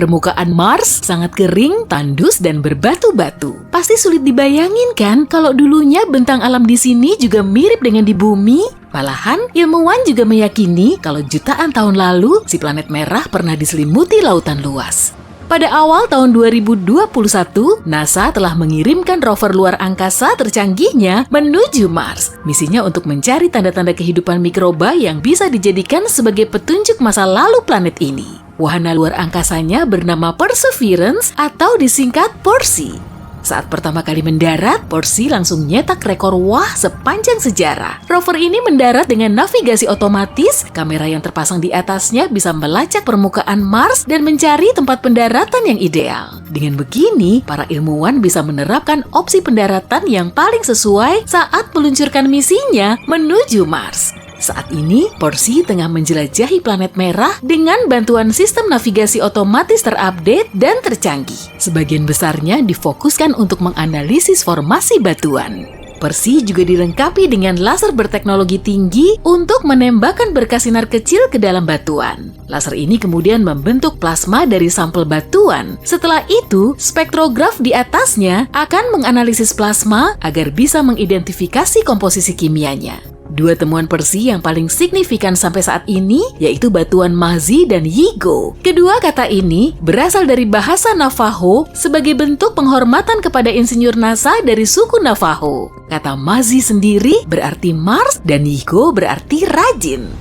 Permukaan Mars sangat kering, tandus, dan berbatu-batu. Pasti sulit dibayangin kan kalau dulunya bentang alam di sini juga mirip dengan di bumi? Malahan, ilmuwan juga meyakini kalau jutaan tahun lalu si planet merah pernah diselimuti lautan luas. Pada awal tahun 2021, NASA telah mengirimkan rover luar angkasa tercanggihnya menuju Mars. Misinya untuk mencari tanda-tanda kehidupan mikroba yang bisa dijadikan sebagai petunjuk masa lalu planet ini. Wahana luar angkasanya bernama Perseverance atau disingkat PERSI. Saat pertama kali mendarat, PERSI langsung nyetak rekor wah sepanjang sejarah. Rover ini mendarat dengan navigasi otomatis, kamera yang terpasang di atasnya bisa melacak permukaan Mars dan mencari tempat pendaratan yang ideal. Dengan begini, para ilmuwan bisa menerapkan opsi pendaratan yang paling sesuai saat meluncurkan misinya menuju Mars. Saat ini, PERSI tengah menjelajahi planet merah dengan bantuan sistem navigasi otomatis terupdate dan tercanggih. Sebagian besarnya difokuskan untuk menganalisis formasi batuan. PERSI juga dilengkapi dengan laser berteknologi tinggi untuk menembakkan berkas sinar kecil ke dalam batuan. Laser ini kemudian membentuk plasma dari sampel batuan. Setelah itu, spektrograf di atasnya akan menganalisis plasma agar bisa mengidentifikasi komposisi kimianya. Dua temuan PERSI yang paling signifikan sampai saat ini yaitu batuan Mazi dan Yigo. Kedua kata ini berasal dari bahasa Navajo sebagai bentuk penghormatan kepada insinyur NASA dari suku Navajo. Kata Mazi sendiri berarti Mars dan Yigo berarti rajin.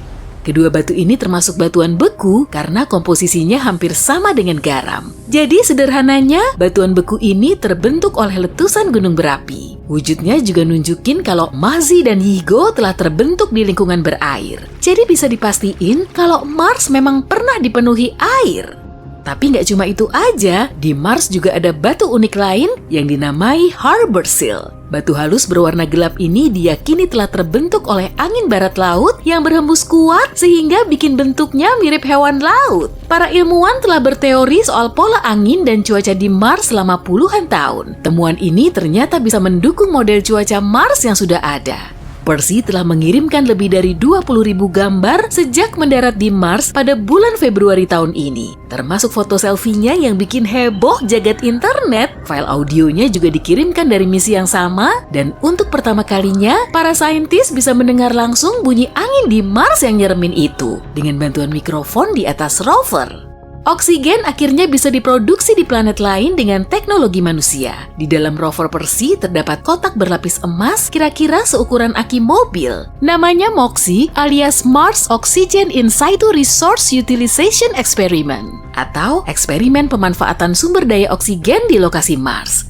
Kedua batu ini termasuk batuan beku karena komposisinya hampir sama dengan garam. Jadi sederhananya, batuan beku ini terbentuk oleh letusan gunung berapi. Wujudnya juga nunjukin kalau Mazi dan Yigo telah terbentuk di lingkungan berair. Jadi bisa dipastiin kalau Mars memang pernah dipenuhi air. Tapi nggak cuma itu aja, di Mars juga ada batu unik lain yang dinamai Harbor Seal. Batu halus berwarna gelap ini diyakini telah terbentuk oleh angin barat laut yang berhembus kuat sehingga bikin bentuknya mirip hewan laut. Para ilmuwan telah berteori soal pola angin dan cuaca di Mars selama puluhan tahun. Temuan ini ternyata bisa mendukung model cuaca Mars yang sudah ada. PERSI telah mengirimkan lebih dari 20.000 gambar sejak mendarat di Mars pada bulan Februari tahun ini. Termasuk foto selfie-nya yang bikin heboh jagat internet. File audionya juga dikirimkan dari misi yang sama, dan untuk pertama kalinya, para saintis bisa mendengar langsung bunyi angin di Mars yang nyeremin itu dengan bantuan mikrofon di atas rover. Oksigen akhirnya bisa diproduksi di planet lain dengan teknologi manusia. Di dalam rover PERSI terdapat kotak berlapis emas kira-kira seukuran aki mobil. Namanya MOXIE alias Mars Oxygen In Situ Resource Utilization Experiment atau eksperimen pemanfaatan sumber daya oksigen di lokasi Mars.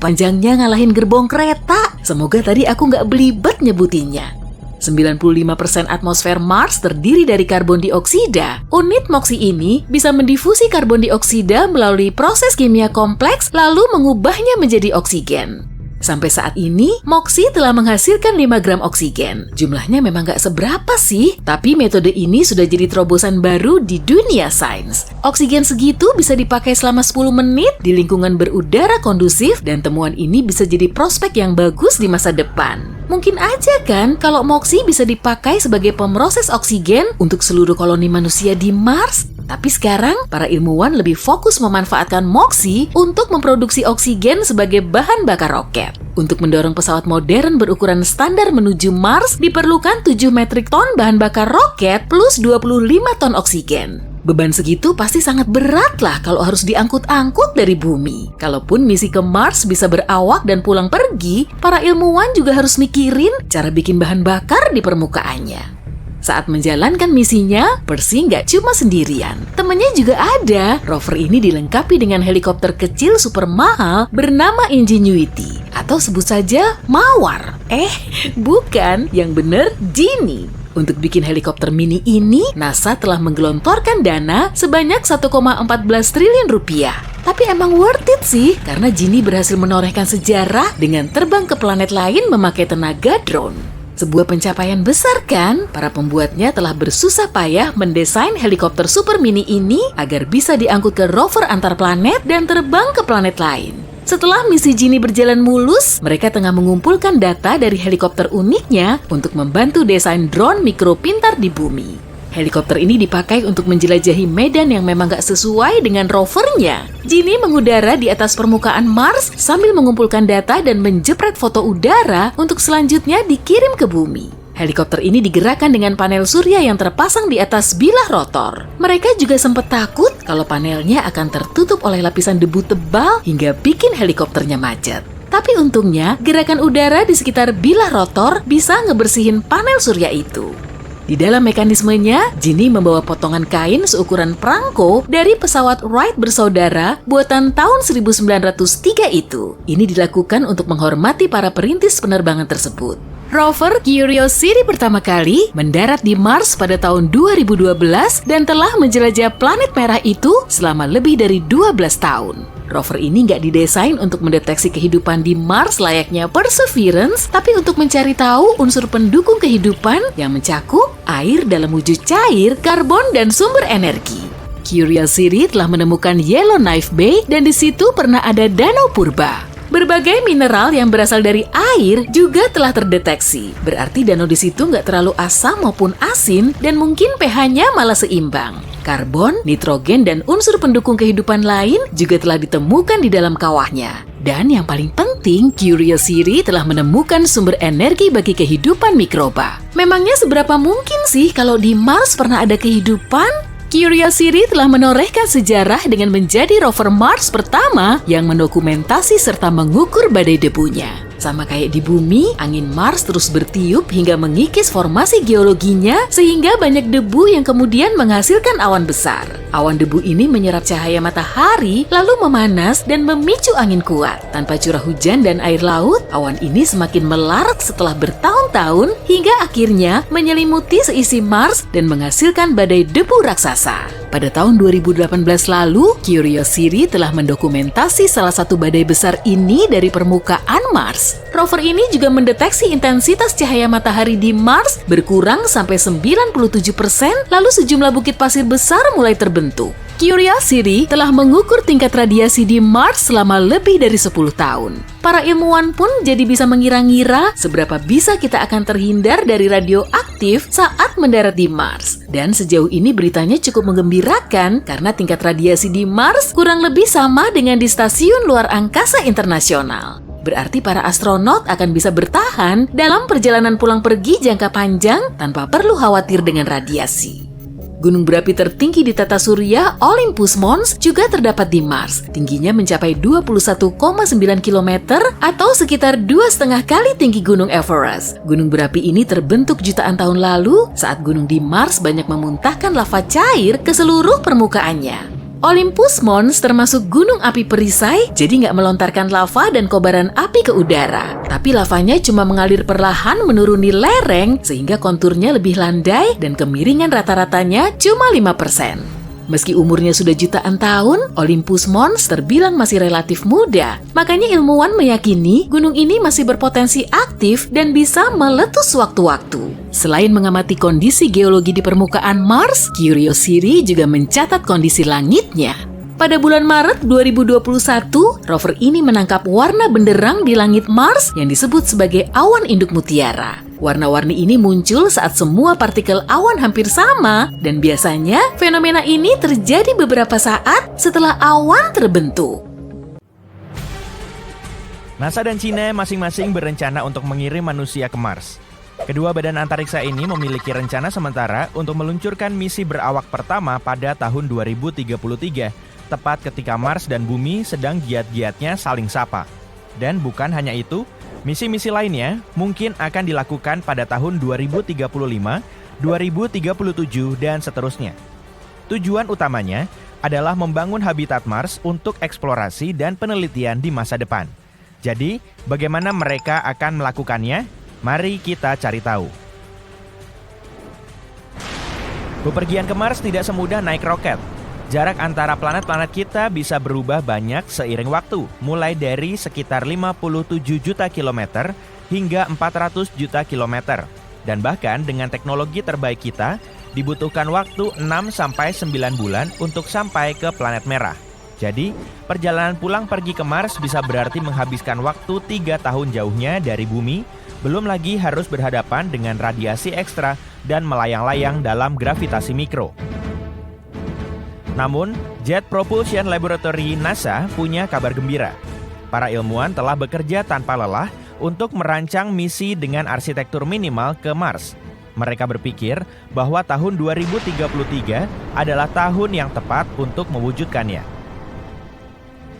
Panjangnya ngalahin gerbong kereta. Semoga tadi aku nggak belibet nyebutinnya. 95% atmosfer Mars terdiri dari karbon dioksida. Unit MOXIE ini bisa mendifusi karbon dioksida melalui proses kimia kompleks lalu mengubahnya menjadi oksigen. Sampai saat ini, MOXIE telah menghasilkan 5 gram oksigen. Jumlahnya memang nggak seberapa sih, tapi metode ini sudah jadi terobosan baru di dunia sains. Oksigen segitu bisa dipakai selama 10 menit di lingkungan berudara kondusif dan temuan ini bisa jadi prospek yang bagus di masa depan. Mungkin aja kan kalau MOXIE bisa dipakai sebagai pemroses oksigen untuk seluruh koloni manusia di Mars? Tapi sekarang, para ilmuwan lebih fokus memanfaatkan MOXIE untuk memproduksi oksigen sebagai bahan bakar roket. Untuk mendorong pesawat modern berukuran standar menuju Mars, diperlukan 7 metrik ton bahan bakar roket plus 25 ton oksigen. Beban segitu pasti sangat berat lah kalau harus diangkut-angkut dari bumi. Kalaupun misi ke Mars bisa berawak dan pulang pergi, para ilmuwan juga harus mikirin cara bikin bahan bakar di permukaannya. Saat menjalankan misinya, PERSI nggak cuma sendirian. Temennya juga ada. Rover ini dilengkapi dengan helikopter kecil super mahal bernama Ingenuity. Atau sebut saja Mawar. Bukan, yang bener Genie. Untuk bikin helikopter mini ini, NASA telah menggelontorkan dana sebanyak 1,14 triliun rupiah. Tapi emang worth it sih, karena Genie berhasil menorehkan sejarah dengan terbang ke planet lain memakai tenaga drone. Sebuah pencapaian besar kan? Para pembuatnya telah bersusah payah mendesain helikopter super mini ini agar bisa diangkut ke rover antar planet dan terbang ke planet lain. Setelah misi Genie berjalan mulus, mereka tengah mengumpulkan data dari helikopter uniknya untuk membantu desain drone mikro pintar di bumi. Helikopter ini dipakai untuk menjelajahi medan yang memang gak sesuai dengan rovernya. Ginny mengudara di atas permukaan Mars sambil mengumpulkan data dan menjepret foto udara untuk selanjutnya dikirim ke bumi. Helikopter ini digerakkan dengan panel surya yang terpasang di atas bilah rotor. Mereka juga sempat takut kalau panelnya akan tertutup oleh lapisan debu tebal hingga bikin helikopternya macet. Tapi untungnya, gerakan udara di sekitar bilah rotor bisa ngebersihin panel surya itu. Di dalam mekanismenya, Ginny membawa potongan kain seukuran perangko dari pesawat Wright bersaudara buatan tahun 1903 itu. Ini dilakukan untuk menghormati para perintis penerbangan tersebut. Rover Curiosity pertama kali mendarat di Mars pada tahun 2012 dan telah menjelajah planet merah itu selama lebih dari 12 tahun. Rover ini nggak didesain untuk mendeteksi kehidupan di Mars layaknya Perseverance, tapi untuk mencari tahu unsur pendukung kehidupan yang mencakup air dalam wujud cair, karbon, dan sumber energi. Curiosity telah menemukan Yellowknife Bay dan di situ pernah ada danau purba. Berbagai mineral yang berasal dari air juga telah terdeteksi. Berarti danau di situ nggak terlalu asam maupun asin dan mungkin pH-nya malah seimbang. Karbon, nitrogen, dan unsur pendukung kehidupan lain juga telah ditemukan di dalam kawahnya. Dan yang paling penting, Curiosity telah menemukan sumber energi bagi kehidupan mikroba. Memangnya seberapa mungkin sih kalau di Mars pernah ada kehidupan? Curiosity telah menorehkan sejarah dengan menjadi rover Mars pertama yang mendokumentasi serta mengukur badai debunya. Sama kayak di bumi, angin Mars terus bertiup hingga mengikis formasi geologinya sehingga banyak debu yang kemudian menghasilkan awan besar. Awan debu ini menyerap cahaya matahari lalu memanas dan memicu angin kuat. Tanpa curah hujan dan air laut, awan ini semakin melarat setelah bertahun-tahun hingga akhirnya menyelimuti seisi Mars dan menghasilkan badai debu raksasa. Pada tahun 2018 lalu, Curiosity telah mendokumentasi salah satu badai besar ini dari permukaan Mars. Rover ini juga mendeteksi intensitas cahaya matahari di Mars berkurang sampai 97%, lalu sejumlah bukit pasir besar mulai terbentuk. Curiosity telah mengukur tingkat radiasi di Mars selama lebih dari 10 tahun. Para ilmuwan pun jadi bisa mengira-ngira seberapa bisa kita akan terhindar dari radioaktif saat mendarat di Mars. Dan sejauh ini beritanya cukup menggembirakan karena tingkat radiasi di Mars kurang lebih sama dengan di Stasiun Luar Angkasa Internasional. Berarti para astronot akan bisa bertahan dalam perjalanan pulang pergi jangka panjang tanpa perlu khawatir dengan radiasi. Gunung berapi tertinggi di tata surya, Olympus Mons, juga terdapat di Mars. Tingginya mencapai 21,9 km atau sekitar 2,5 kali tinggi Gunung Everest. Gunung berapi ini terbentuk jutaan tahun lalu saat gunung di Mars banyak memuntahkan lava cair ke seluruh permukaannya. Olympus Mons termasuk gunung api perisai, jadi nggak melontarkan lava dan kobaran api ke udara. Tapi lavanya cuma mengalir perlahan menuruni lereng sehingga konturnya lebih landai dan kemiringan rata-ratanya cuma 5%. Meski umurnya sudah jutaan tahun, Olympus Mons terbilang masih relatif muda. Makanya ilmuwan meyakini gunung ini masih berpotensi aktif dan bisa meletus sewaktu-waktu. Selain mengamati kondisi geologi di permukaan Mars, Curiosity juga mencatat kondisi langitnya. Pada bulan Maret 2021, rover ini menangkap warna benderang di langit Mars yang disebut sebagai awan induk mutiara. Warna-warni ini muncul saat semua partikel awan hampir sama, dan biasanya fenomena ini terjadi beberapa saat setelah awan terbentuk. NASA dan China masing-masing berencana untuk mengirim manusia ke Mars. Kedua badan antariksa ini memiliki rencana sementara untuk meluncurkan misi berawak pertama pada tahun 2033, tepat ketika Mars dan Bumi sedang giat-giatnya saling sapa. Dan bukan hanya itu, misi-misi lainnya mungkin akan dilakukan pada tahun 2035, 2037, dan seterusnya. Tujuan utamanya adalah membangun habitat Mars untuk eksplorasi dan penelitian di masa depan. Jadi, bagaimana mereka akan melakukannya? Mari kita cari tahu. Bepergian ke Mars tidak semudah naik roket. Jarak antara planet-planet kita bisa berubah banyak seiring waktu, mulai dari sekitar 57 juta kilometer hingga 400 juta kilometer. Dan bahkan dengan teknologi terbaik kita, dibutuhkan waktu 6-9 bulan untuk sampai ke planet merah. Jadi, perjalanan pulang pergi ke Mars bisa berarti menghabiskan waktu 3 tahun jauhnya dari Bumi, belum lagi harus berhadapan dengan radiasi ekstra dan melayang-layang dalam gravitasi mikro. Namun, Jet Propulsion Laboratory NASA punya kabar gembira. Para ilmuwan telah bekerja tanpa lelah untuk merancang misi dengan arsitektur minimal ke Mars. Mereka berpikir bahwa tahun 2033 adalah tahun yang tepat untuk mewujudkannya.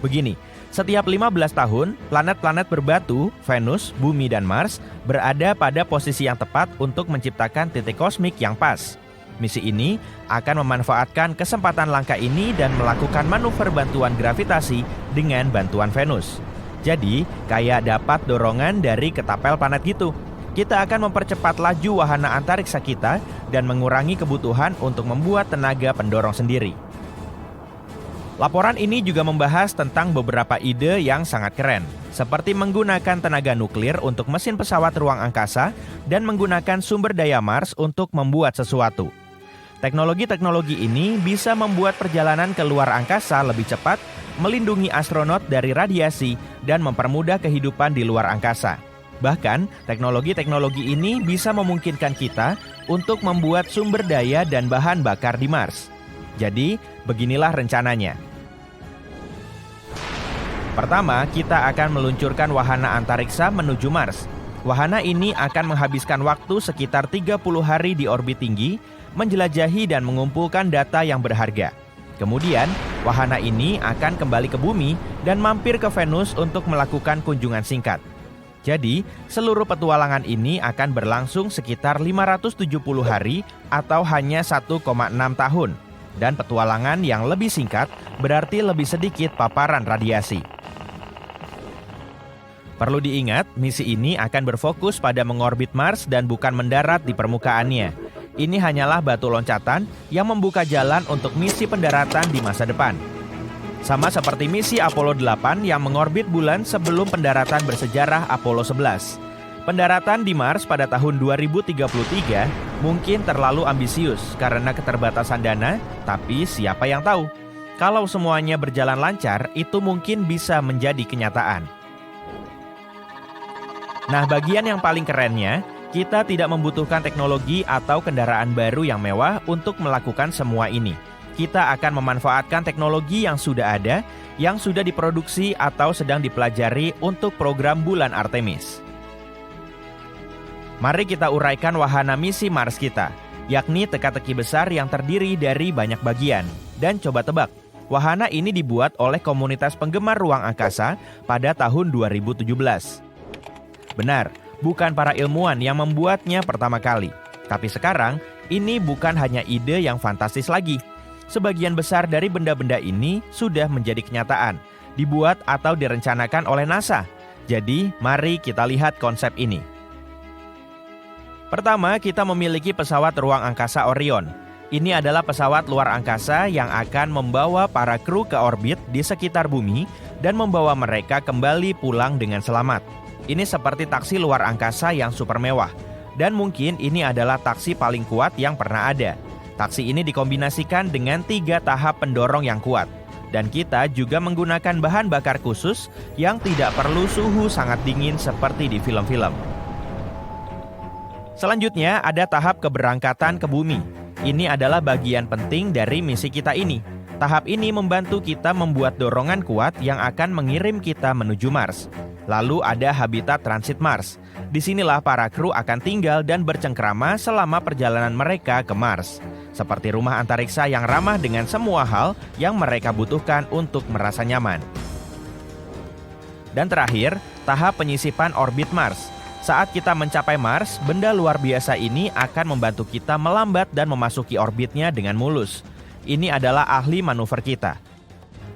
Begini, setiap 15 tahun, planet-planet berbatu, Venus, Bumi, dan Mars berada pada posisi yang tepat untuk menciptakan titik kosmik yang pas. Misi ini akan memanfaatkan kesempatan langka ini dan melakukan manuver bantuan gravitasi dengan bantuan Venus. Jadi, kayak dapat dorongan dari ketapel planet gitu. Kita akan mempercepat laju wahana antariksa kita dan mengurangi kebutuhan untuk membuat tenaga pendorong sendiri. Laporan ini juga membahas tentang beberapa ide yang sangat keren, seperti menggunakan tenaga nuklir untuk mesin pesawat ruang angkasa dan menggunakan sumber daya Mars untuk membuat sesuatu. Teknologi-teknologi ini bisa membuat perjalanan ke luar angkasa lebih cepat, melindungi astronot dari radiasi, dan mempermudah kehidupan di luar angkasa. Bahkan, teknologi-teknologi ini bisa memungkinkan kita untuk membuat sumber daya dan bahan bakar di Mars. Jadi, beginilah rencananya. Pertama, kita akan meluncurkan wahana antariksa menuju Mars. Wahana ini akan menghabiskan waktu sekitar 30 hari di orbit tinggi, menjelajahi dan mengumpulkan data yang berharga. Kemudian, wahana ini akan kembali ke bumi dan mampir ke Venus untuk melakukan kunjungan singkat. Jadi, seluruh petualangan ini akan berlangsung sekitar 570 hari atau hanya 1,6 tahun. Dan petualangan yang lebih singkat berarti lebih sedikit paparan radiasi. Perlu diingat, misi ini akan berfokus pada mengorbit Mars dan bukan mendarat di permukaannya. Ini hanyalah batu loncatan yang membuka jalan untuk misi pendaratan di masa depan. Sama seperti misi Apollo 8 yang mengorbit bulan sebelum pendaratan bersejarah Apollo 11. Pendaratan di Mars pada tahun 2033 mungkin terlalu ambisius karena keterbatasan dana, tapi siapa yang tahu? Kalau semuanya berjalan lancar, itu mungkin bisa menjadi kenyataan. Nah, bagian yang paling kerennya, kita tidak membutuhkan teknologi atau kendaraan baru yang mewah untuk melakukan semua ini. Kita akan memanfaatkan teknologi yang sudah ada, yang sudah diproduksi atau sedang dipelajari untuk program bulan Artemis. Mari kita uraikan wahana misi Mars kita, yakni teka-teki besar yang terdiri dari banyak bagian. Dan coba tebak, wahana ini dibuat oleh komunitas penggemar ruang angkasa pada tahun 2017. Benar, bukan para ilmuwan yang membuatnya pertama kali. Tapi sekarang, ini bukan hanya ide yang fantastis lagi. Sebagian besar dari benda-benda ini sudah menjadi kenyataan, dibuat atau direncanakan oleh NASA. Jadi, mari kita lihat konsep ini. Pertama, kita memiliki pesawat ruang angkasa Orion. Ini adalah pesawat luar angkasa yang akan membawa para kru ke orbit di sekitar bumi dan membawa mereka kembali pulang dengan selamat. Ini seperti taksi luar angkasa yang super mewah. Dan mungkin ini adalah taksi paling kuat yang pernah ada. Taksi ini dikombinasikan dengan 3 tahap pendorong yang kuat. Dan kita juga menggunakan bahan bakar khusus yang tidak perlu suhu sangat dingin seperti di film-film. Selanjutnya ada tahap keberangkatan ke bumi. Ini adalah bagian penting dari misi kita ini. Tahap ini membantu kita membuat dorongan kuat yang akan mengirim kita menuju Mars. Lalu ada habitat transit Mars. Disinilah para kru akan tinggal dan bercengkrama selama perjalanan mereka ke Mars. Seperti rumah antariksa yang ramah dengan semua hal yang mereka butuhkan untuk merasa nyaman. Dan terakhir, tahap penyisipan orbit Mars. Saat kita mencapai Mars, benda luar biasa ini akan membantu kita melambat dan memasuki orbitnya dengan mulus. Ini adalah ahli manuver kita.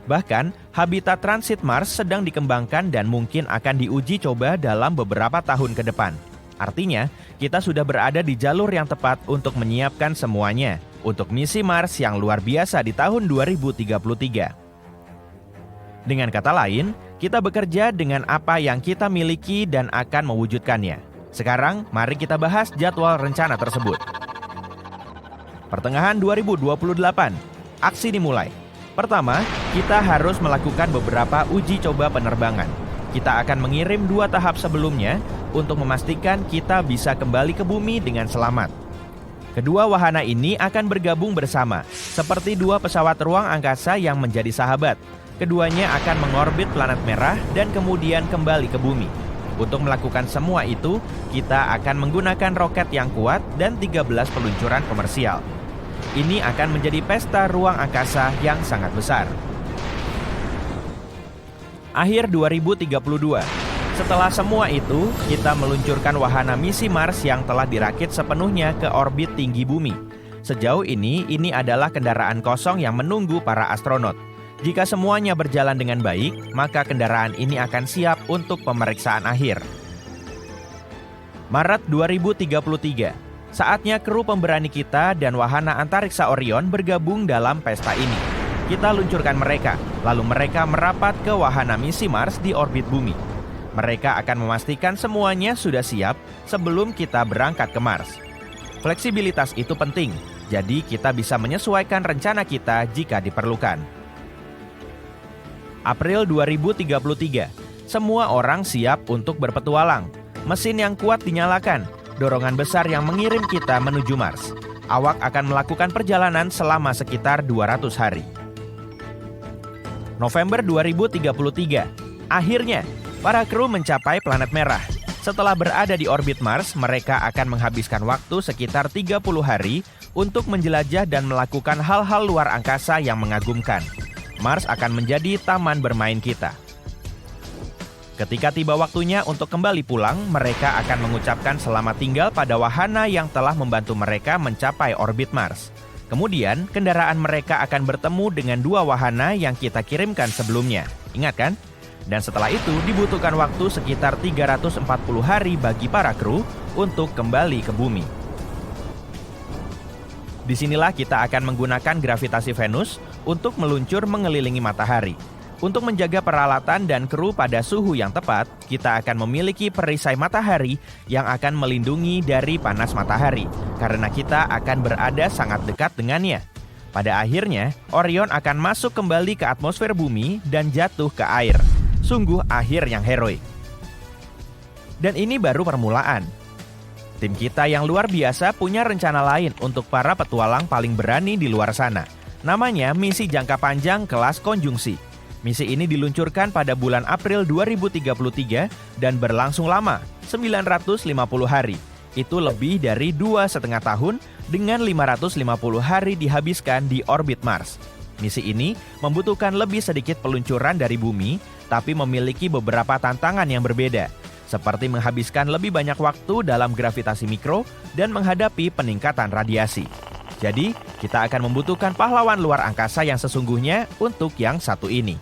Bahkan, habitat transit Mars sedang dikembangkan dan mungkin akan diuji coba dalam beberapa tahun ke depan. Artinya, kita sudah berada di jalur yang tepat untuk menyiapkan semuanya untuk misi Mars yang luar biasa di tahun 2033. Dengan kata lain, kita bekerja dengan apa yang kita miliki dan akan mewujudkannya. Sekarang, mari kita bahas jadwal rencana tersebut. Pertengahan 2028, aksi dimulai. Pertama, kita harus melakukan beberapa uji coba penerbangan. Kita akan mengirim 2 tahap sebelumnya untuk memastikan kita bisa kembali ke bumi dengan selamat. Kedua wahana ini akan bergabung bersama, seperti dua pesawat ruang angkasa yang menjadi sahabat. Keduanya akan mengorbit planet merah dan kemudian kembali ke bumi. Untuk melakukan semua itu, kita akan menggunakan roket yang kuat dan 13 peluncuran komersial. Ini akan menjadi pesta ruang angkasa yang sangat besar. Akhir 2032. Setelah semua itu, kita meluncurkan wahana misi Mars yang telah dirakit sepenuhnya ke orbit tinggi bumi. Sejauh ini adalah kendaraan kosong yang menunggu para astronot. Jika semuanya berjalan dengan baik, maka kendaraan ini akan siap untuk pemeriksaan akhir. Maret 2033. Saatnya kru pemberani kita dan wahana antariksa Orion bergabung dalam pesta ini. Kita luncurkan mereka, lalu mereka merapat ke wahana misi Mars di orbit bumi. Mereka akan memastikan semuanya sudah siap sebelum kita berangkat ke Mars. Fleksibilitas itu penting, jadi kita bisa menyesuaikan rencana kita jika diperlukan. April 2033. Semua orang siap untuk berpetualang. Mesin yang kuat dinyalakan, dorongan besar yang mengirim kita menuju Mars. Awak akan melakukan perjalanan selama sekitar 200 hari. November 2033. Akhirnya, para kru mencapai planet merah. Setelah berada di orbit Mars, mereka akan menghabiskan waktu sekitar 30 hari untuk menjelajah dan melakukan hal-hal luar angkasa yang mengagumkan. Mars akan menjadi taman bermain kita. Ketika tiba waktunya untuk kembali pulang, mereka akan mengucapkan selamat tinggal pada wahana yang telah membantu mereka mencapai orbit Mars. Kemudian, kendaraan mereka akan bertemu dengan dua wahana yang kita kirimkan sebelumnya. Ingat kan? Dan setelah itu dibutuhkan waktu sekitar 340 hari bagi para kru untuk kembali ke bumi. Disinilah kita akan menggunakan gravitasi Venus untuk meluncur mengelilingi matahari. Untuk menjaga peralatan dan kru pada suhu yang tepat, kita akan memiliki perisai matahari yang akan melindungi dari panas matahari, karena kita akan berada sangat dekat dengannya. Pada akhirnya, Orion akan masuk kembali ke atmosfer bumi dan jatuh ke air. Sungguh akhir yang heroik. Dan ini baru permulaan. Tim kita yang luar biasa punya rencana lain untuk para petualang paling berani di luar sana. Namanya misi jangka panjang kelas konjungsi. Misi ini diluncurkan pada bulan April 2033 dan berlangsung lama, 950 hari. Itu lebih dari 2,5 tahun dengan 550 hari dihabiskan di orbit Mars. Misi ini membutuhkan lebih sedikit peluncuran dari bumi, tapi memiliki beberapa tantangan yang berbeda, seperti menghabiskan lebih banyak waktu dalam gravitasi mikro dan menghadapi peningkatan radiasi. Jadi, kita akan membutuhkan pahlawan luar angkasa yang sesungguhnya untuk yang satu ini.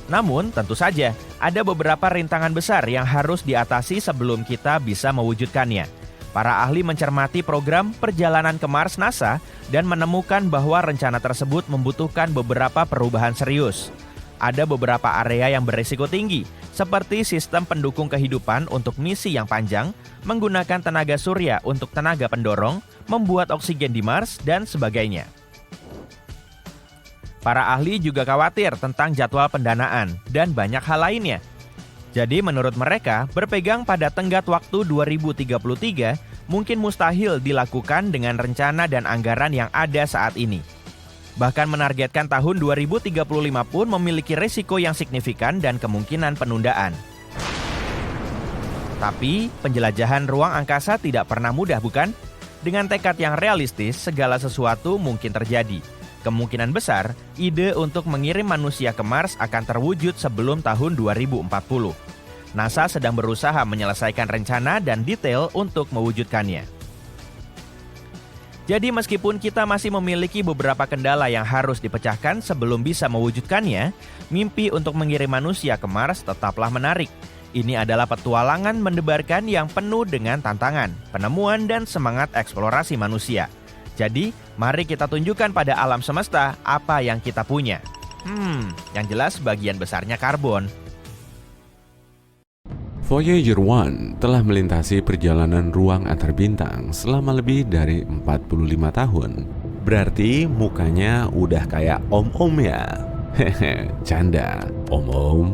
Namun, tentu saja, ada beberapa rintangan besar yang harus diatasi sebelum kita bisa mewujudkannya. Para ahli mencermati program perjalanan ke Mars NASA dan menemukan bahwa rencana tersebut membutuhkan beberapa perubahan serius. Ada beberapa area yang berisiko tinggi, seperti sistem pendukung kehidupan untuk misi yang panjang, menggunakan tenaga surya untuk tenaga pendorong, membuat oksigen di Mars, dan sebagainya. Para ahli juga khawatir tentang jadwal pendanaan dan banyak hal lainnya. Jadi menurut mereka, berpegang pada tenggat waktu 2033 mungkin mustahil dilakukan dengan rencana dan anggaran yang ada saat ini. Bahkan menargetkan tahun 2035 pun memiliki risiko yang signifikan dan kemungkinan penundaan. Tapi, penjelajahan ruang angkasa tidak pernah mudah, bukan? Dengan tekad yang realistis, segala sesuatu mungkin terjadi. Kemungkinan besar, ide untuk mengirim manusia ke Mars akan terwujud sebelum tahun 2040. NASA sedang berusaha menyelesaikan rencana dan detail untuk mewujudkannya. Jadi meskipun kita masih memiliki beberapa kendala yang harus dipecahkan sebelum bisa mewujudkannya, mimpi untuk mengirim manusia ke Mars tetaplah menarik. Ini adalah petualangan mendebarkan yang penuh dengan tantangan, penemuan, dan semangat eksplorasi manusia. Jadi, mari kita tunjukkan pada alam semesta apa yang kita punya. Yang jelas bagian besarnya karbon. Voyager 1 telah melintasi perjalanan ruang antar bintang selama lebih dari 45 tahun. Berarti mukanya udah kayak om-om ya? Hehe, canda. Om-om,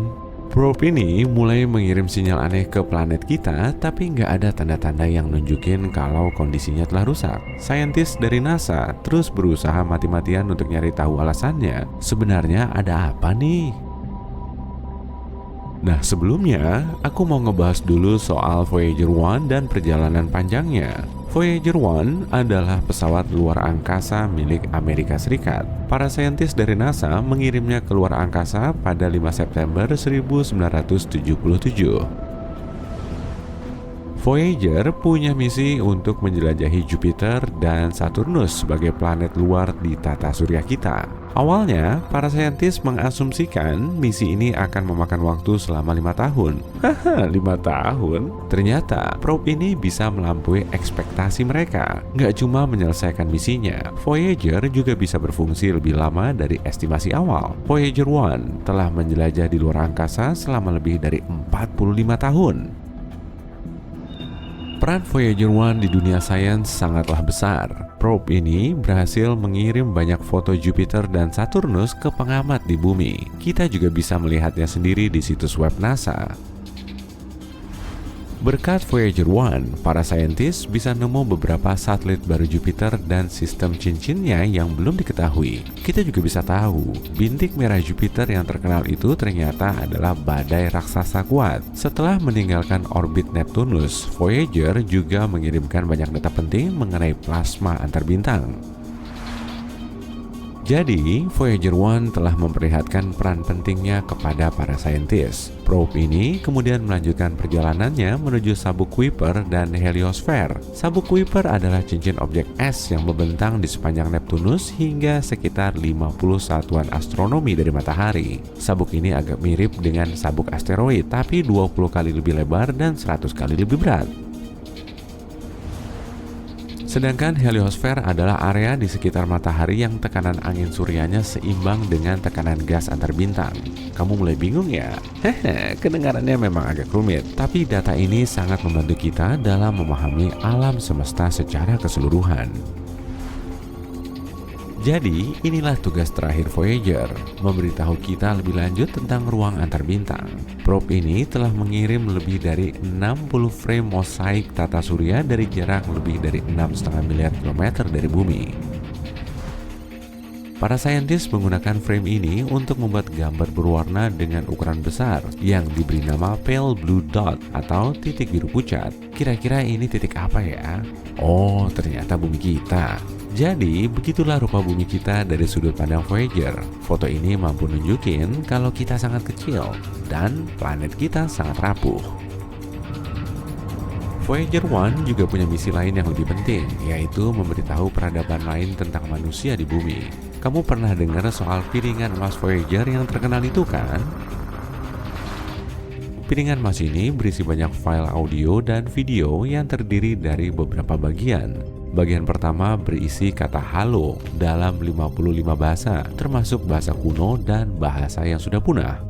Probe ini mulai mengirim sinyal aneh ke planet kita, tapi nggak ada tanda-tanda yang nunjukin kalau kondisinya telah rusak. Saintis dari NASA terus berusaha mati-matian untuk nyari tahu alasannya. Sebenarnya ada apa nih? Nah, sebelumnya aku mau ngebahas dulu soal Voyager 1 dan perjalanan panjangnya. Voyager 1 adalah pesawat luar angkasa milik Amerika Serikat. Para saintis dari NASA mengirimnya ke luar angkasa pada 5 September 1977. Voyager punya misi untuk menjelajahi Jupiter dan Saturnus sebagai planet luar di tata surya kita. Awalnya, para saintis mengasumsikan misi ini akan memakan waktu selama 5 tahun. Haha, 5 tahun? Ternyata, probe ini bisa melampaui ekspektasi mereka. Nggak cuma menyelesaikan misinya, Voyager juga bisa berfungsi lebih lama dari estimasi awal. Voyager 1 telah menjelajah di luar angkasa selama lebih dari 45 tahun. Peran Voyager 1 di dunia sains sangatlah besar. Probe ini berhasil mengirim banyak foto Jupiter dan Saturnus ke pengamat di bumi. Kita juga bisa melihatnya sendiri di situs web NASA. Berkat Voyager 1, para saintis bisa nemu beberapa satelit baru Jupiter dan sistem cincinnya yang belum diketahui. Kita juga bisa tahu, bintik merah Jupiter yang terkenal itu ternyata adalah badai raksasa kuat. Setelah meninggalkan orbit Neptunus, Voyager juga mengirimkan banyak data penting mengenai plasma antar bintang. Jadi, Voyager 1 telah memperlihatkan peran pentingnya kepada para saintis. Probe ini kemudian melanjutkan perjalanannya menuju sabuk Kuiper dan heliosfer. Sabuk Kuiper adalah cincin objek es yang membentang di sepanjang Neptunus hingga sekitar 50 satuan astronomi dari matahari. Sabuk ini agak mirip dengan sabuk asteroid, tapi 20 kali lebih lebar dan 100 kali lebih berat. Sedangkan heliosfer adalah area di sekitar matahari yang tekanan angin suryanya seimbang dengan tekanan gas antar bintang. Kamu mulai bingung ya? Hehe, kedengarannya memang agak rumit, tapi data ini sangat membantu kita dalam memahami alam semesta secara keseluruhan. Jadi, inilah tugas terakhir Voyager, memberitahu kita lebih lanjut tentang ruang antar bintang. Probe ini telah mengirim lebih dari 60 frame mosaik tata surya dari jarak lebih dari 6,5 miliar kilometer dari bumi. Para saintis menggunakan frame ini untuk membuat gambar berwarna dengan ukuran besar yang diberi nama pale blue dot atau titik biru pucat. Kira-kira ini titik apa ya? Oh, ternyata bumi kita. Jadi, begitulah rupa bumi kita dari sudut pandang Voyager. Foto ini mampu nunjukin kalau kita sangat kecil dan planet kita sangat rapuh. Voyager 1 juga punya misi lain yang lebih penting, yaitu memberitahu peradaban lain tentang manusia di bumi. Kamu pernah dengar soal piringan emas Voyager yang terkenal itu kan? Piringan emas ini berisi banyak file audio dan video yang terdiri dari beberapa bagian. Bagian pertama berisi kata halo dalam 55 bahasa, termasuk bahasa kuno dan bahasa yang sudah punah.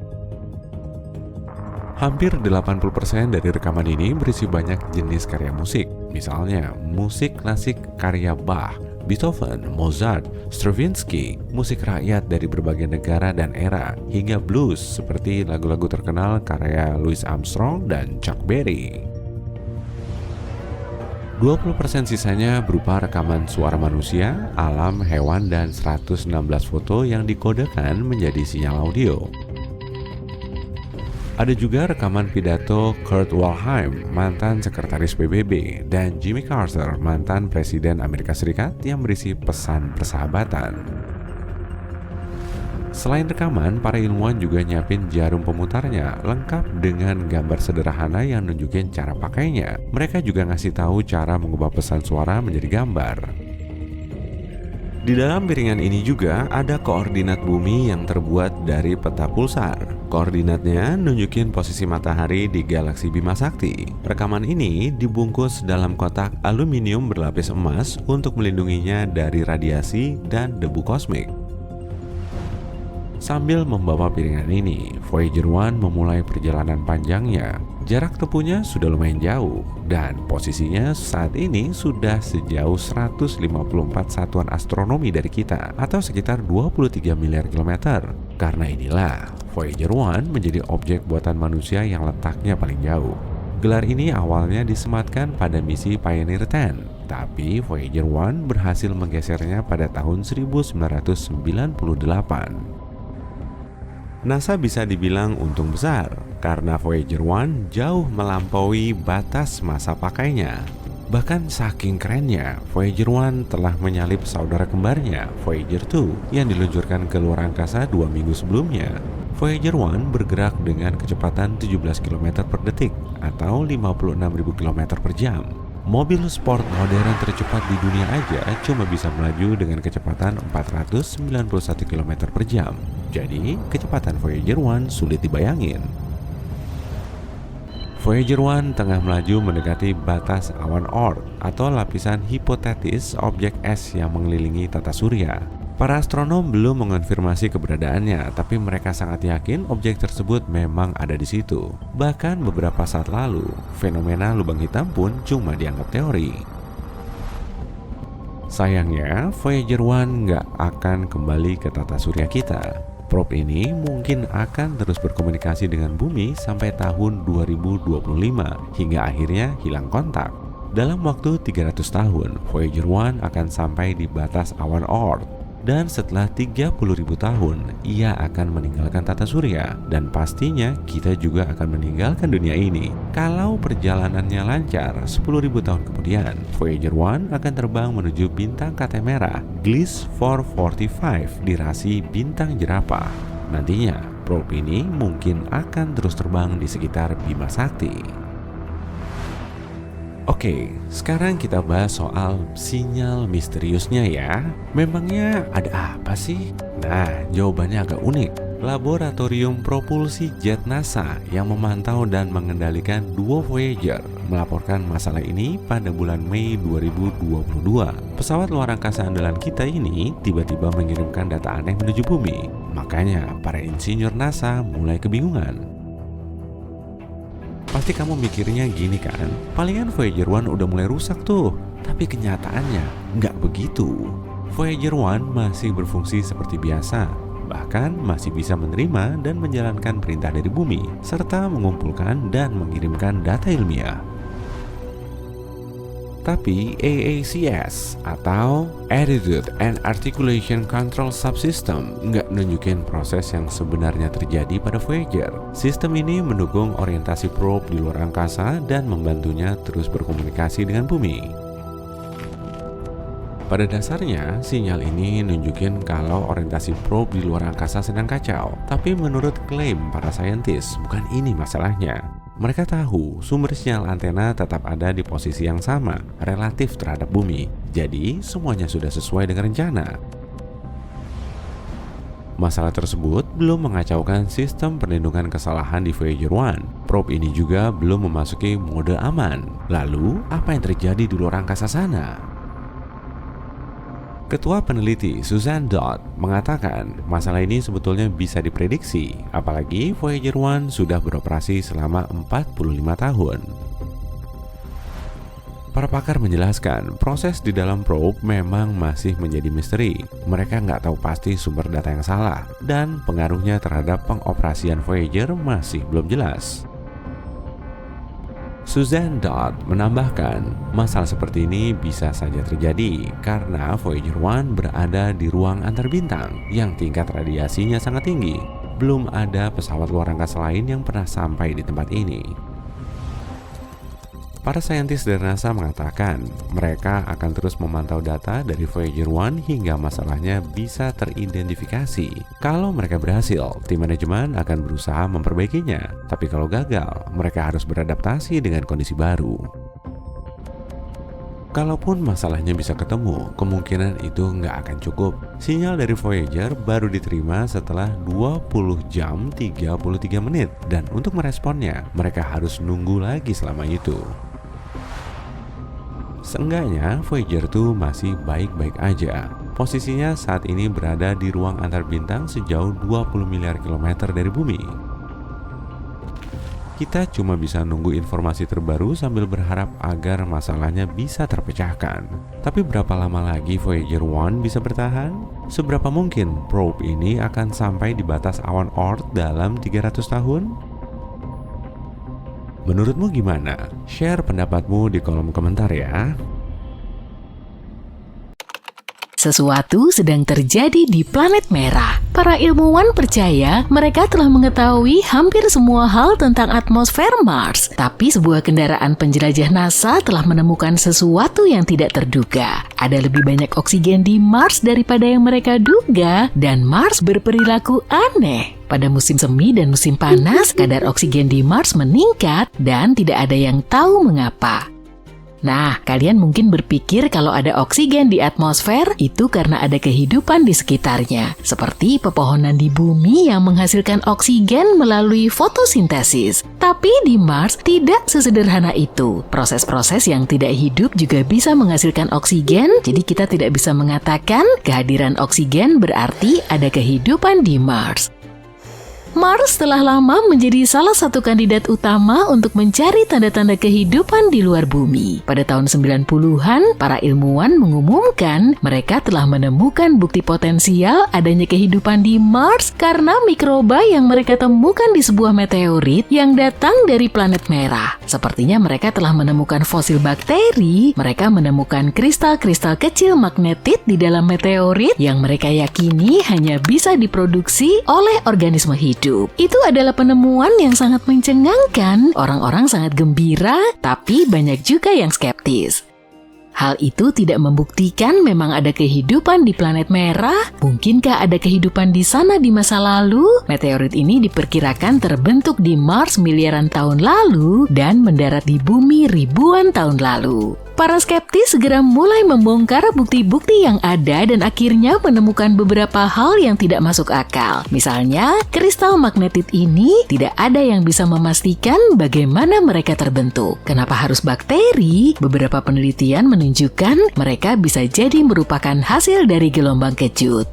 Hampir 80% dari rekaman ini berisi banyak jenis karya musik, misalnya musik klasik karya Bach, Beethoven, Mozart, Stravinsky, musik rakyat dari berbagai negara dan era, hingga blues seperti lagu-lagu terkenal karya Louis Armstrong dan Chuck Berry. 20% sisanya berupa rekaman suara manusia, alam, hewan, dan 116 foto yang dikodekan menjadi sinyal audio. Ada juga rekaman pidato Kurt Waldheim, mantan sekretaris PBB, dan Jimmy Carter, mantan presiden Amerika Serikat yang berisi pesan persahabatan. Selain rekaman, para ilmuwan juga nyiapin jarum pemutarnya, lengkap dengan gambar sederhana yang nunjukin cara pakainya. Mereka juga ngasih tahu cara mengubah pesan suara menjadi gambar. Di dalam piringan ini juga ada koordinat bumi yang terbuat dari peta pulsar. Koordinatnya nunjukin posisi matahari di galaksi Bima Sakti. Rekaman ini dibungkus dalam kotak aluminium berlapis emas untuk melindunginya dari radiasi dan debu kosmik. Sambil membawa piringan ini, Voyager 1 memulai perjalanan panjangnya. Jarak tempuhnya sudah lumayan jauh, dan posisinya saat ini sudah sejauh 154 satuan astronomi dari kita, atau sekitar 23 miliar kilometer. Karena inilah, Voyager 1 menjadi objek buatan manusia yang letaknya paling jauh. Gelar ini awalnya disematkan pada misi Pioneer 10, tapi Voyager 1 berhasil menggesernya pada tahun 1998. NASA bisa dibilang untung besar karena Voyager 1 jauh melampaui batas masa pakainya. Bahkan saking kerennya, Voyager 1 telah menyalip saudara kembarnya, Voyager 2, yang diluncurkan ke luar angkasa 2 minggu sebelumnya. Voyager 1 bergerak dengan kecepatan 17 km per detik atau 56.000 km per jam. Mobil sport modern tercepat di dunia aja cuma bisa melaju dengan kecepatan 491 km per jam. Jadi, kecepatan Voyager 1 sulit dibayangin. Voyager 1 tengah melaju mendekati batas awan Oort atau lapisan hipotetis objek es yang mengelilingi tata surya. Para astronom belum mengonfirmasi keberadaannya, tapi mereka sangat yakin objek tersebut memang ada di situ. Bahkan beberapa saat lalu, fenomena lubang hitam pun cuma dianggap teori. Sayangnya, Voyager 1 nggak akan kembali ke tata surya kita. Probe ini mungkin akan terus berkomunikasi dengan bumi sampai tahun 2025 hingga akhirnya hilang kontak. Dalam waktu 300 tahun, Voyager 1 akan sampai di batas awan Oort. Dan setelah 30.000 tahun, ia akan meninggalkan tata surya. Dan pastinya kita juga akan meninggalkan dunia ini. Kalau perjalanannya lancar, 10.000 tahun kemudian, Voyager 1 akan terbang menuju bintang katai merah Gliese 445 di rasi bintang jerapah. Nantinya, probe ini mungkin akan terus terbang di sekitar Bima Sakti. Oke, sekarang kita bahas soal sinyal misteriusnya ya. Memangnya ada apa sih? Nah, jawabannya agak unik. Laboratorium Propulsi Jet NASA yang memantau dan mengendalikan dua Voyager melaporkan masalah ini pada bulan Mei 2022. Pesawat luar angkasa andalan kita ini tiba-tiba mengirimkan data aneh menuju bumi. Makanya para insinyur NASA mulai kebingungan. Pasti kamu mikirnya gini kan, palingan Voyager 1 udah mulai rusak tuh. Tapi kenyataannya nggak begitu. Voyager 1 masih berfungsi seperti biasa, bahkan masih bisa menerima dan menjalankan perintah dari bumi, serta mengumpulkan dan mengirimkan data ilmiah. Tapi AACS atau Attitude and Articulation Control Subsystem nggak nunjukin proses yang sebenarnya terjadi pada Voyager. Sistem ini mendukung orientasi probe di luar angkasa dan membantunya terus berkomunikasi dengan bumi. Pada dasarnya, sinyal ini nunjukin kalau orientasi probe di luar angkasa sedang kacau. Tapi menurut klaim para saintis, bukan ini masalahnya. Mereka tahu sumber sinyal antena tetap ada di posisi yang sama, relatif terhadap bumi. Jadi, semuanya sudah sesuai dengan rencana. Masalah tersebut belum mengacaukan sistem perlindungan kesalahan di Voyager 1. Probe ini juga belum memasuki mode aman. Lalu, apa yang terjadi di luar angkasa sana? Ketua peneliti Suzanne Dodd mengatakan masalah ini sebetulnya bisa diprediksi, apalagi Voyager 1 sudah beroperasi selama 45 tahun. Para pakar menjelaskan proses di dalam probe memang masih menjadi misteri. Mereka nggak tahu pasti sumber data yang salah, dan pengaruhnya terhadap pengoperasian Voyager masih belum jelas. Suzanne Dodd menambahkan, masalah seperti ini bisa saja terjadi karena Voyager 1 berada di ruang antar bintang yang tingkat radiasinya sangat tinggi. Belum ada pesawat luar angkasa lain yang pernah sampai di tempat ini. Para saintis dari NASA mengatakan mereka akan terus memantau data dari Voyager 1 hingga masalahnya bisa teridentifikasi. Kalau mereka berhasil, tim manajemen akan berusaha memperbaikinya. Tapi kalau gagal, mereka harus beradaptasi dengan kondisi baru. Kalaupun masalahnya bisa ketemu, kemungkinan itu nggak akan cukup. Sinyal dari Voyager baru diterima setelah 20 jam 33 menit. Dan untuk meresponnya, mereka harus nunggu lagi selama itu. Seenggaknya Voyager 2 masih baik-baik aja. Posisinya saat ini berada di ruang antar bintang sejauh 20 miliar kilometer dari bumi. Kita cuma bisa nunggu informasi terbaru sambil berharap agar masalahnya bisa terpecahkan. Tapi berapa lama lagi Voyager 1 bisa bertahan? Seberapa mungkin probe ini akan sampai di batas awan Oort dalam 300 tahun? Menurutmu gimana? Share pendapatmu di kolom komentar ya. Sesuatu sedang terjadi di planet merah. Para ilmuwan percaya mereka telah mengetahui hampir semua hal tentang atmosfer Mars. Tapi sebuah kendaraan penjelajah NASA telah menemukan sesuatu yang tidak terduga. Ada lebih banyak oksigen di Mars daripada yang mereka duga, dan Mars berperilaku aneh. Pada musim semi dan musim panas, kadar oksigen di Mars meningkat dan tidak ada yang tahu mengapa. Nah, kalian mungkin berpikir kalau ada oksigen di atmosfer itu karena ada kehidupan di sekitarnya, seperti pepohonan di bumi yang menghasilkan oksigen melalui fotosintesis. Tapi di Mars tidak sesederhana itu. Proses-proses yang tidak hidup juga bisa menghasilkan oksigen, jadi kita tidak bisa mengatakan kehadiran oksigen berarti ada kehidupan di Mars. Mars telah lama menjadi salah satu kandidat utama untuk mencari tanda-tanda kehidupan di luar bumi. Pada tahun 90-an, para ilmuwan mengumumkan mereka telah menemukan bukti potensial adanya kehidupan di Mars karena mikroba yang mereka temukan di sebuah meteorit yang datang dari planet merah. Sepertinya mereka telah menemukan fosil bakteri, mereka menemukan kristal-kristal kecil magnetit di dalam meteorit yang mereka yakini hanya bisa diproduksi oleh organisme hidup. Itu adalah penemuan yang sangat mencengangkan. Orang-orang sangat gembira, tapi banyak juga yang skeptis. Hal itu tidak membuktikan memang ada kehidupan di planet merah. Mungkinkah ada kehidupan di sana di masa lalu? Meteorit ini diperkirakan terbentuk di Mars miliaran tahun lalu dan mendarat di bumi ribuan tahun lalu. Para skeptis segera mulai membongkar bukti-bukti yang ada dan akhirnya menemukan beberapa hal yang tidak masuk akal. Misalnya, kristal magnetit ini tidak ada yang bisa memastikan bagaimana mereka terbentuk. Kenapa harus bakteri? Beberapa penelitian menunjukkan mereka bisa jadi merupakan hasil dari gelombang kejut.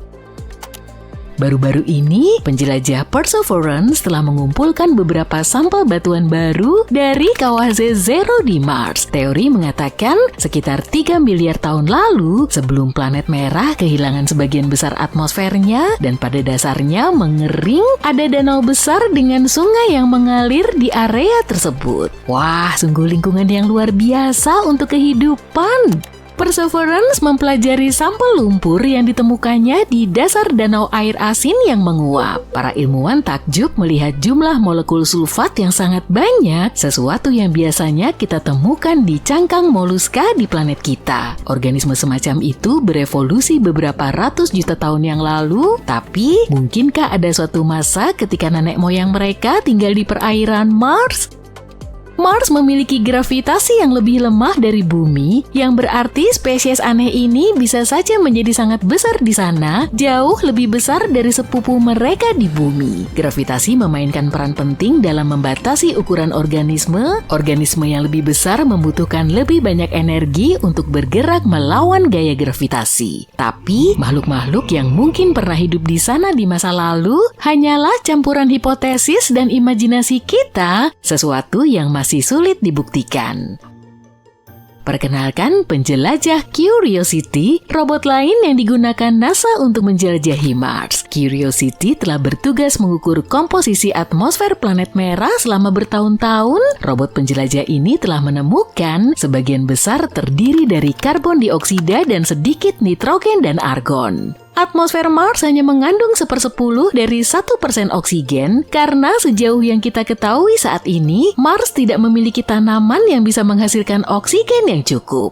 Baru-baru ini, penjelajah Perseverance telah mengumpulkan beberapa sampel batuan baru dari kawah Z0 di Mars. Teori mengatakan sekitar 3 miliar tahun lalu, sebelum planet merah kehilangan sebagian besar atmosfernya dan pada dasarnya mengering, ada danau besar dengan sungai yang mengalir di area tersebut. Wah, sungguh lingkungan yang luar biasa untuk kehidupan. Perseverance mempelajari sampel lumpur yang ditemukannya di dasar danau air asin yang menguap. Para ilmuwan takjub melihat jumlah molekul sulfat yang sangat banyak, sesuatu yang biasanya kita temukan di cangkang moluska di planet kita. Organisme semacam itu berevolusi beberapa ratus juta tahun yang lalu, tapi mungkinkah ada suatu masa ketika nenek moyang mereka tinggal di perairan Mars? Mars memiliki gravitasi yang lebih lemah dari bumi, yang berarti spesies aneh ini bisa saja menjadi sangat besar di sana, jauh lebih besar dari sepupu mereka di bumi. Gravitasi memainkan peran penting dalam membatasi ukuran organisme. Organisme yang lebih besar membutuhkan lebih banyak energi untuk bergerak melawan gaya gravitasi. Tapi, makhluk-makhluk yang mungkin pernah hidup di sana di masa lalu hanyalah campuran hipotesis dan imajinasi kita, sesuatu yang masih sulit dibuktikan. Perkenalkan penjelajah Curiosity, robot lain yang digunakan NASA untuk menjelajahi Mars. Curiosity telah bertugas mengukur komposisi atmosfer planet merah selama bertahun-tahun. Robot penjelajah ini telah menemukan sebagian besar terdiri dari karbon dioksida dan sedikit nitrogen dan argon. Atmosfer Mars hanya mengandung 1/10 dari 1% oksigen karena sejauh yang kita ketahui saat ini, Mars tidak memiliki tanaman yang bisa menghasilkan oksigen yang cukup.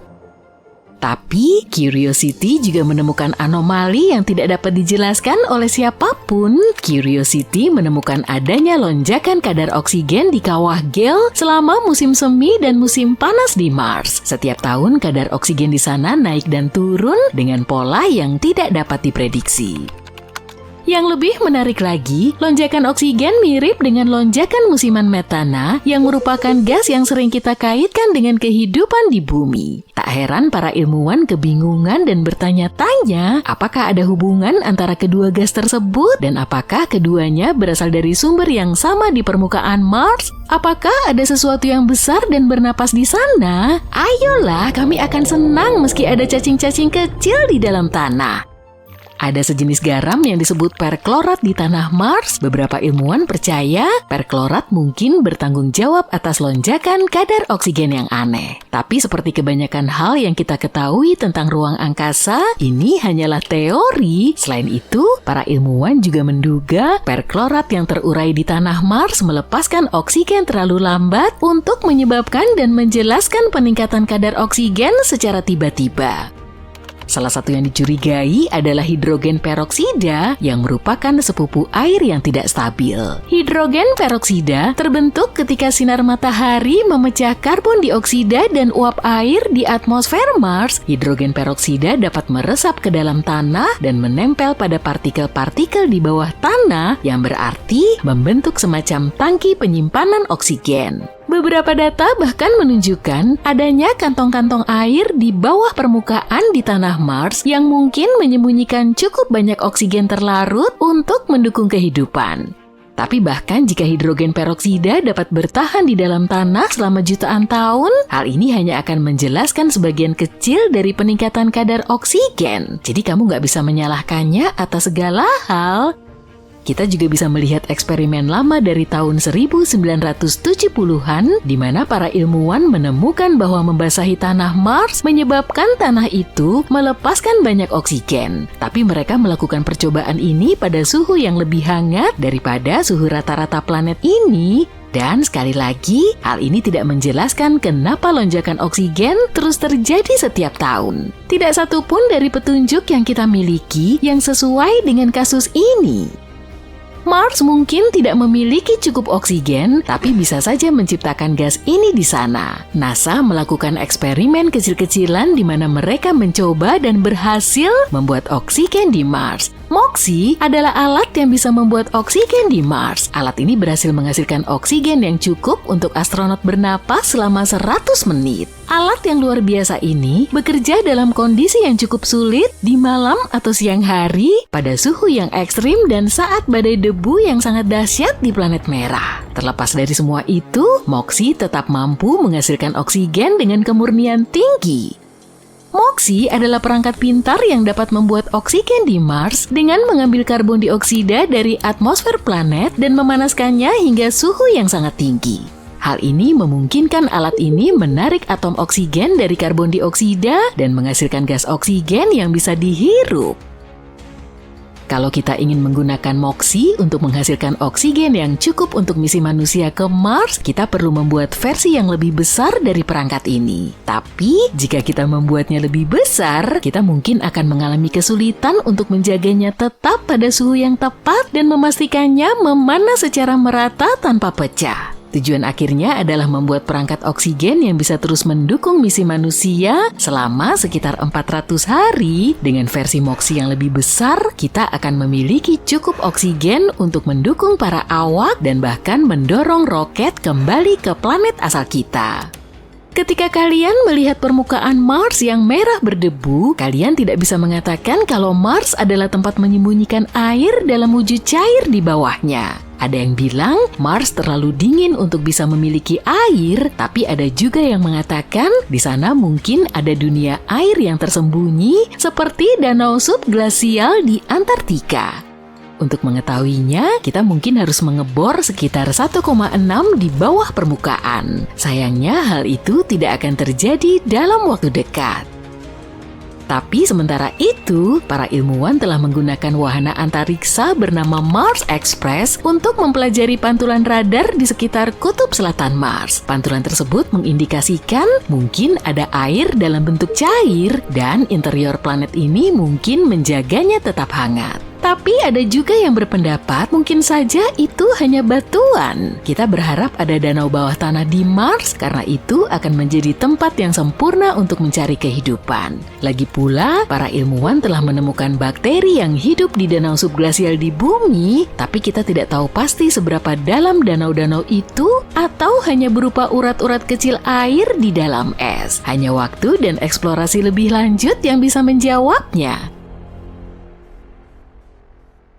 Tapi, Curiosity juga menemukan anomali yang tidak dapat dijelaskan oleh siapapun. Curiosity menemukan adanya lonjakan kadar oksigen di kawah gel selama musim semi dan musim panas di Mars. Setiap tahun kadar oksigen di sana naik dan turun dengan pola yang tidak dapat diprediksi. Yang lebih menarik lagi, lonjakan oksigen mirip dengan lonjakan musiman metana yang merupakan gas yang sering kita kaitkan dengan kehidupan di bumi. Tak heran para ilmuwan kebingungan dan bertanya-tanya apakah ada hubungan antara kedua gas tersebut dan apakah keduanya berasal dari sumber yang sama di permukaan Mars? Apakah ada sesuatu yang besar dan bernapas di sana? Ayolah, kami akan senang meski ada cacing-cacing kecil di dalam tanah. Ada sejenis garam yang disebut perklorat di tanah Mars. Beberapa ilmuwan percaya perklorat mungkin bertanggung jawab atas lonjakan kadar oksigen yang aneh. Tapi seperti kebanyakan hal yang kita ketahui tentang ruang angkasa, ini hanyalah teori. Selain itu, para ilmuwan juga menduga perklorat yang terurai di tanah Mars melepaskan oksigen terlalu lambat untuk menyebabkan dan menjelaskan peningkatan kadar oksigen secara tiba-tiba. Salah satu yang dicurigai adalah hidrogen peroksida yang merupakan sepupu air yang tidak stabil. Hidrogen peroksida terbentuk ketika sinar matahari memecah karbon dioksida dan uap air di atmosfer Mars. Hidrogen peroksida dapat meresap ke dalam tanah dan menempel pada partikel-partikel di bawah tanah yang berarti membentuk semacam tangki penyimpanan oksigen. Beberapa data bahkan menunjukkan adanya kantong-kantong air di bawah permukaan di tanah Mars yang mungkin menyembunyikan cukup banyak oksigen terlarut untuk mendukung kehidupan. Tapi bahkan jika hidrogen peroksida dapat bertahan di dalam tanah selama jutaan tahun, hal ini hanya akan menjelaskan sebagian kecil dari peningkatan kadar oksigen. Jadi kamu nggak bisa menyalahkannya atas segala hal. Kita juga bisa melihat eksperimen lama dari tahun 1970-an di mana para ilmuwan menemukan bahwa membasahi tanah Mars menyebabkan tanah itu melepaskan banyak oksigen. Tapi mereka melakukan percobaan ini pada suhu yang lebih hangat daripada suhu rata-rata planet ini. Dan sekali lagi, hal ini tidak menjelaskan kenapa lonjakan oksigen terus terjadi setiap tahun. Tidak satu pun dari petunjuk yang kita miliki yang sesuai dengan kasus ini. Mars mungkin tidak memiliki cukup oksigen, tapi bisa saja menciptakan gas ini di sana. NASA melakukan eksperimen kecil-kecilan di mana mereka mencoba dan berhasil membuat oksigen di Mars. MOXIE adalah alat yang bisa membuat oksigen di Mars. Alat ini berhasil menghasilkan oksigen yang cukup untuk astronot bernapas selama 100 menit. Alat yang luar biasa ini bekerja dalam kondisi yang cukup sulit di malam atau siang hari, pada suhu yang ekstrim dan saat badai debu yang sangat dahsyat di planet merah. Terlepas dari semua itu, MOXIE tetap mampu menghasilkan oksigen dengan kemurnian tinggi. MOXIE adalah perangkat pintar yang dapat membuat oksigen di Mars dengan mengambil karbon dioksida dari atmosfer planet dan memanaskannya hingga suhu yang sangat tinggi. Hal ini memungkinkan alat ini menarik atom oksigen dari karbon dioksida dan menghasilkan gas oksigen yang bisa dihirup. Kalau kita ingin menggunakan MOXIE untuk menghasilkan oksigen yang cukup untuk misi manusia ke Mars, kita perlu membuat versi yang lebih besar dari perangkat ini. Tapi, jika kita membuatnya lebih besar, kita mungkin akan mengalami kesulitan untuk menjaganya tetap pada suhu yang tepat dan memastikannya memanas secara merata tanpa pecah. Tujuan akhirnya adalah membuat perangkat oksigen yang bisa terus mendukung misi manusia selama sekitar 400 hari. Dengan versi MOXIE yang lebih besar, kita akan memiliki cukup oksigen untuk mendukung para awak dan bahkan mendorong roket kembali ke planet asal kita. Ketika kalian melihat permukaan Mars yang merah berdebu, kalian tidak bisa mengatakan kalau Mars adalah tempat menyembunyikan air dalam wujud cair di bawahnya. Ada yang bilang Mars terlalu dingin untuk bisa memiliki air, tapi ada juga yang mengatakan di sana mungkin ada dunia air yang tersembunyi seperti danau subglasial di Antartika. Untuk mengetahuinya, kita mungkin harus mengebor sekitar 1,6 di bawah permukaan. Sayangnya hal itu tidak akan terjadi dalam waktu dekat. Tapi sementara itu, para ilmuwan telah menggunakan wahana antariksa bernama Mars Express untuk mempelajari pantulan radar di sekitar kutub selatan Mars. Pantulan tersebut mengindikasikan mungkin ada air dalam bentuk cair dan interior planet ini mungkin menjaganya tetap hangat. Tapi ada juga yang berpendapat mungkin saja itu hanya batuan. Kita berharap ada danau bawah tanah di Mars karena itu akan menjadi tempat yang sempurna untuk mencari kehidupan. Lagi pula, para ilmuwan telah menemukan bakteri yang hidup di danau subglasial di bumi, tapi kita tidak tahu pasti seberapa dalam danau-danau itu atau hanya berupa urat-urat kecil air di dalam es. Hanya waktu dan eksplorasi lebih lanjut yang bisa menjawabnya.